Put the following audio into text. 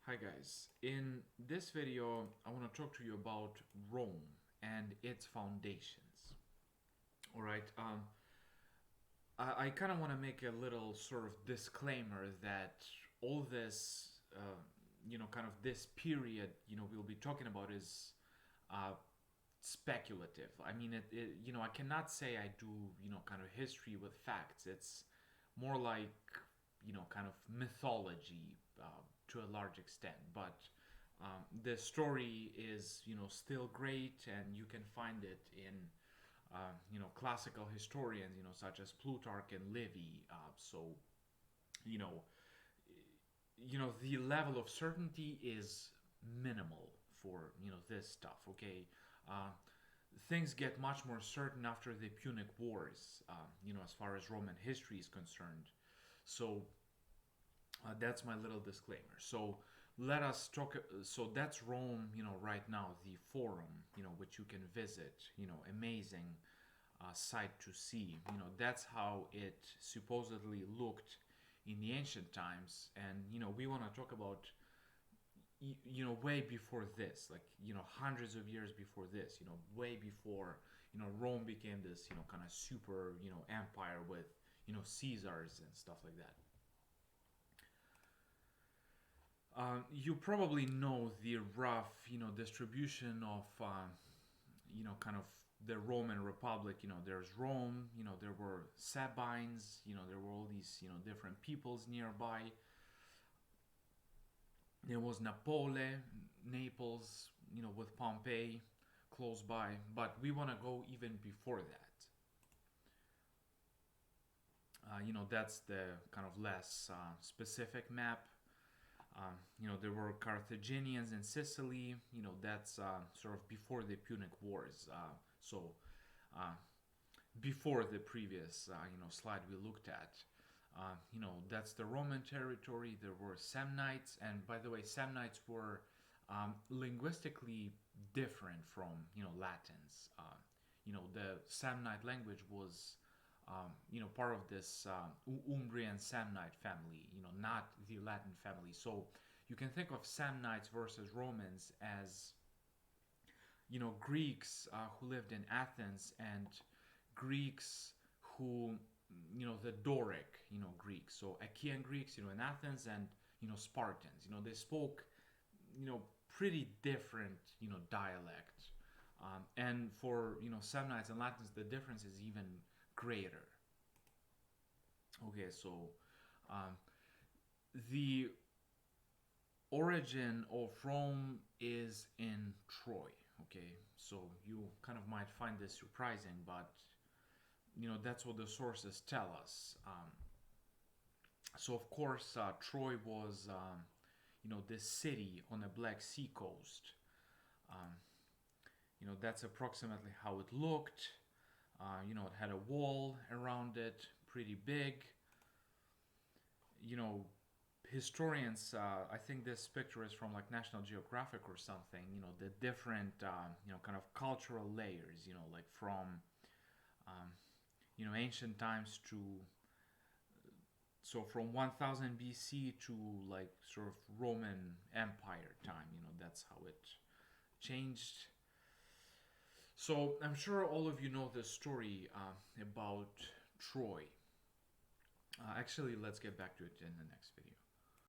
Hi guys, in this video I want to talk to you about Rome and its foundations. Alright, I kind of want to make a little sort of disclaimer that all this, kind of this period, we'll be talking about is uh, speculative. I mean, I cannot say I do, kind of history with facts. It's more like, kind of mythology to a large extent. But the story is, still great, and you can find it in, classical historians, such as Plutarch and Livy. You know, the level of certainty is minimal for this stuff. Okay, uh, things get much more certain after the Punic Wars. As far as Roman history is concerned. So that's my little disclaimer. So let us talk. So that's Rome. Right now the Forum. Which you can visit. Amazing sight to see. That's how it supposedly looked in the ancient times, and we want to talk about way before this, like hundreds of years before this, way before Rome became this kind of super empire with Caesars and stuff like that. You probably know the rough distribution of kind of the Roman Republic. There's Rome. There were Sabines. There were all these different peoples nearby. There was Naples, with Pompeii close by. But we want to go even before that. That's the kind of less specific map. There were Carthaginians in Sicily. That's sort of before the Punic Wars. So uh, before the previous slide we looked at. That's the Roman territory. There were Samnites, and by the way, Samnites were linguistically different from Latins. The Samnite language was part of this Umbrian Samnite family. Not the Latin family. So you can think of Samnites versus Romans as Greeks who lived in Athens and Greeks who the Doric Greeks, so Achaean Greeks in Athens, and Spartans. They spoke pretty different dialect, and for Samnites and Latins the difference is even greater. Okay, so um, the origin of Rome is in Troy. Okay, so you kind of might find this surprising, but that's what the sources tell us. So of course, Troy was this city on the Black Sea coast. Um, that's approximately how it looked. It had a wall around it, pretty big. You know, Historians, I think this picture is from like National Geographic or something. The different, kind of cultural layers. Like from, ancient times to, so from 1000 BC to like sort of Roman Empire time. That's how it changed. So I'm sure all of you know the story about Troy. Actually, let's get back to it in the next video.